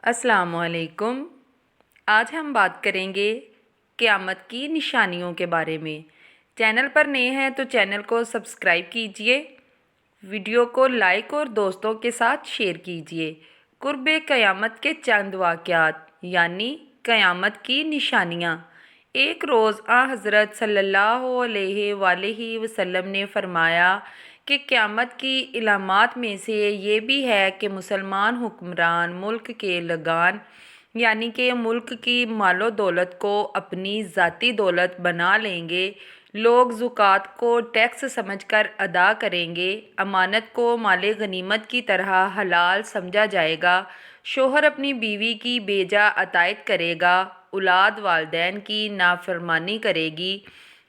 السلام علیکم۔ آج ہم بات کریں گے قیامت کی نشانیوں کے بارے میں۔ چینل پر نئے ہیں تو چینل کو سبسکرائب کیجئے، ویڈیو کو لائک اور دوستوں کے ساتھ شیئر کیجئے۔ قرب قیامت کے چند واقعات یعنی قیامت کی نشانیاں۔ ایک روز حضرت صلی اللہ علیہ وآلہ وسلم نے فرمایا کہ قیامت کی علامات میں سے یہ بھی ہے کہ مسلمان حکمران ملک کے لگان یعنی کہ ملک کی مال و دولت کو اپنی ذاتی دولت بنا لیں گے، لوگ زکوٰۃ کو ٹیکس سمجھ کر ادا کریں گے، امانت کو مال غنیمت کی طرح حلال سمجھا جائے گا، شوہر اپنی بیوی کی بے جا اطاعت کرے گا، اولاد والدین کی نافرمانی کرے گی،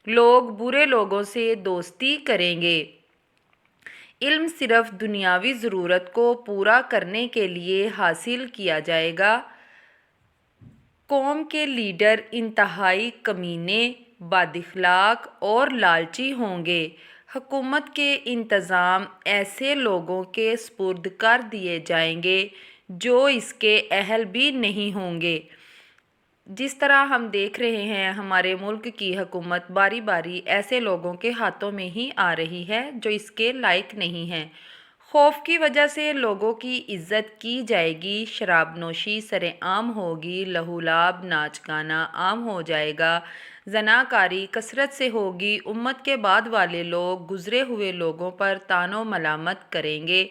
لوگ برے لوگوں سے دوستی کریں گے، علم صرف دنیاوی ضرورت کو پورا کرنے کے لیے حاصل کیا جائے گا، قوم کے لیڈر انتہائی کمینے، بد اخلاق اور لالچی ہوں گے، حکومت کے انتظام ایسے لوگوں کے سپرد کر دیے جائیں گے جو اس کے اہل بھی نہیں ہوں گے۔ جس طرح ہم دیکھ رہے ہیں ہمارے ملک کی حکومت باری باری ایسے لوگوں کے ہاتھوں میں ہی آ رہی ہے جو اس کے لائق نہیں ہیں۔ خوف کی وجہ سے لوگوں کی عزت کی جائے گی، شراب نوشی سر عام ہوگی، لہو لعب ناچ گانا عام ہو جائے گا، زناکاری کثرت سے ہوگی، امت کے بعد والے لوگ گزرے ہوئے لوگوں پر طعن و ملامت کریں گے،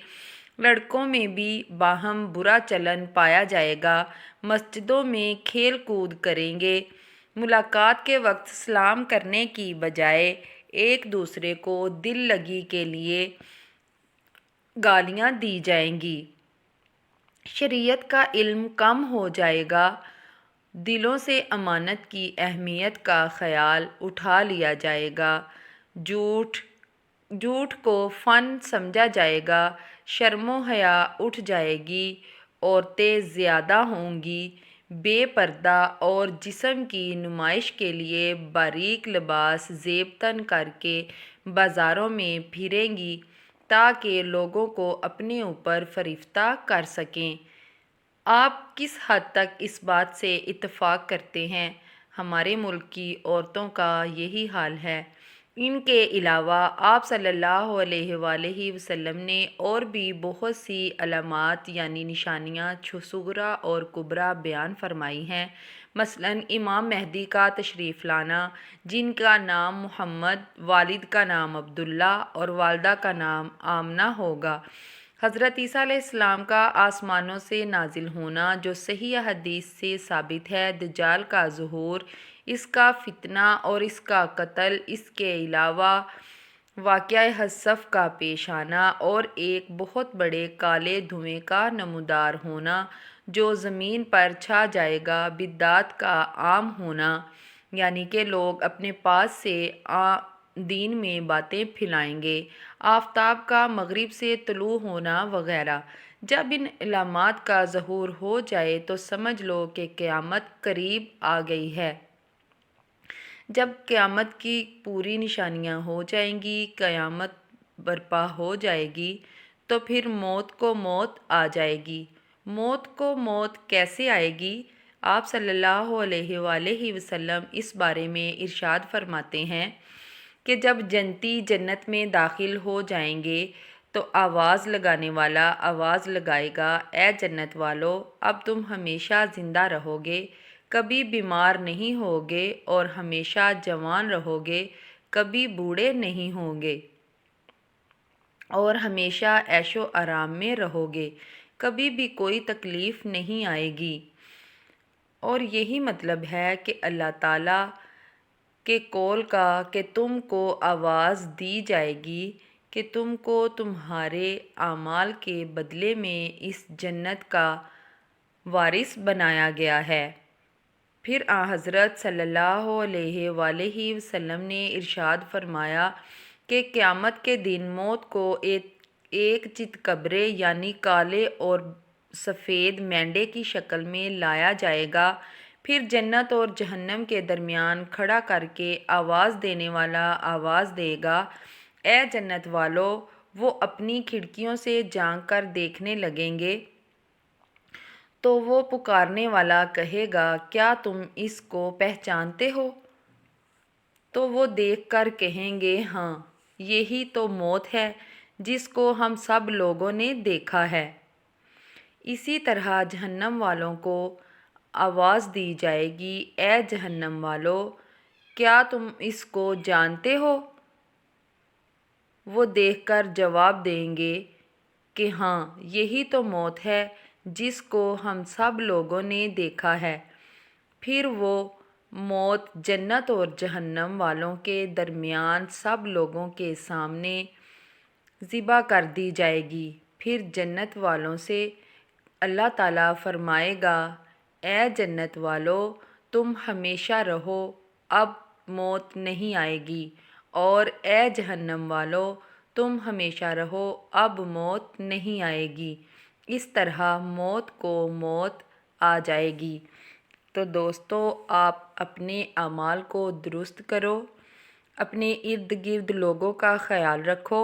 لڑکوں میں بھی باہم برا چلن پایا جائے گا، مسجدوں میں کھیل کود کریں گے، ملاقات کے وقت سلام کرنے کی بجائے ایک دوسرے کو دل لگی کے لیے گالیاں دی جائیں گی، شریعت کا علم کم ہو جائے گا، دلوں سے امانت کی اہمیت کا خیال اٹھا لیا جائے گا، جھوٹ کو فن سمجھا جائے گا، شرم و حیا اٹھ جائے گی، عورتیں زیادہ ہوں گی، بے پردہ اور جسم کی نمائش کے لیے باریک لباس زیب تن کر کے بازاروں میں پھریں گی تاکہ لوگوں کو اپنے اوپر فریفتہ کر سکیں۔ آپ کس حد تک اس بات سے اتفاق کرتے ہیں؟ ہمارے ملک کی عورتوں کا یہی حال ہے۔ ان کے علاوہ آپ صلی اللہ علیہ وآلہ وسلم نے اور بھی بہت سی علامات یعنی نشانیاں صغریٰ اور کبریٰ بیان فرمائی ہیں، مثلاً امام مہدی کا تشریف لانا، جن کا نام محمد، والد کا نام عبداللہ اور والدہ کا نام آمنہ ہوگا، حضرت عیسیٰ علیہ السلام کا آسمانوں سے نازل ہونا جو صحیح حدیث سے ثابت ہے، دجال کا ظہور، اس کا فتنہ اور اس کا قتل، اس کے علاوہ واقعہ حذف کا پیش آنا اور ایک بہت بڑے کالے دھویں کا نمودار ہونا جو زمین پر چھا جائے گا، بدعات کا عام ہونا یعنی کہ لوگ اپنے پاس سے دین میں باتیں پھیلائیں گے، آفتاب کا مغرب سے طلوع ہونا وغیرہ۔ جب ان علامات کا ظہور ہو جائے تو سمجھ لو کہ قیامت قریب آ گئی ہے۔ جب قیامت کی پوری نشانیاں ہو جائیں گی، قیامت برپا ہو جائے گی، تو پھر موت کو موت آ جائے گی۔ موت کو موت کیسے آئے گی؟ آپ صلی اللہ علیہ وآلہ وسلم اس بارے میں ارشاد فرماتے ہیں کہ جب جنتی جنت میں داخل ہو جائیں گے تو آواز لگانے والا آواز لگائے گا، اے جنت والو، اب تم ہمیشہ زندہ رہو گے، کبھی بیمار نہیں ہوگے اور ہمیشہ جوان رہو گے، کبھی بوڑھے نہیں ہوں گے اور ہمیشہ عیش و آرام میں رہو گے، کبھی بھی کوئی تکلیف نہیں آئے گی۔ اور یہی مطلب ہے کہ اللہ تعالیٰ کے قول کا کہ تم کو آواز دی جائے گی کہ تم کو تمہارے اعمال کے بدلے میں اس جنت کا وارث بنایا گیا ہے۔ پھر حضرت صلی اللہ علیہ وآلہ وسلم نے ارشاد فرمایا کہ قیامت کے دن موت کو ایک چت قبرے یعنی کالے اور سفید مینڈے کی شکل میں لایا جائے گا، پھر جنت اور جہنم کے درمیان کھڑا کر کے آواز دینے والا آواز دے گا، اے جنت والو، وہ اپنی کھڑکیوں سے جھانک کر دیکھنے لگیں گے تو وہ پکارنے والا کہے گا کیا تم اس کو پہچانتے ہو؟ تو وہ دیکھ کر کہیں گے ہاں یہی تو موت ہے جس کو ہم سب لوگوں نے دیکھا ہے۔ اسی طرح جہنم والوں کو آواز دی جائے گی اے جہنم والو کیا تم اس کو جانتے ہو؟ وہ دیکھ کر جواب دیں گے کہ ہاں یہی تو موت ہے جس کو ہم سب لوگوں نے دیکھا ہے۔ پھر وہ موت جنت اور جہنم والوں کے درمیان سب لوگوں کے سامنے ذبح کر دی جائے گی۔ پھر جنت والوں سے اللہ تعالیٰ فرمائے گا اے جنت والو تم ہمیشہ رہو اب موت نہیں آئے گی، اور اے جہنم والو تم ہمیشہ رہو اب موت نہیں آئے گی۔ اس طرح موت کو موت آ جائے گی۔ تو دوستو آپ اپنے اعمال کو درست کرو، اپنے ارد گرد لوگوں کا خیال رکھو،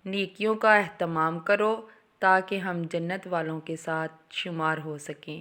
نیکیوں کا اہتمام کرو تاکہ ہم جنت والوں کے ساتھ شمار ہو سکیں۔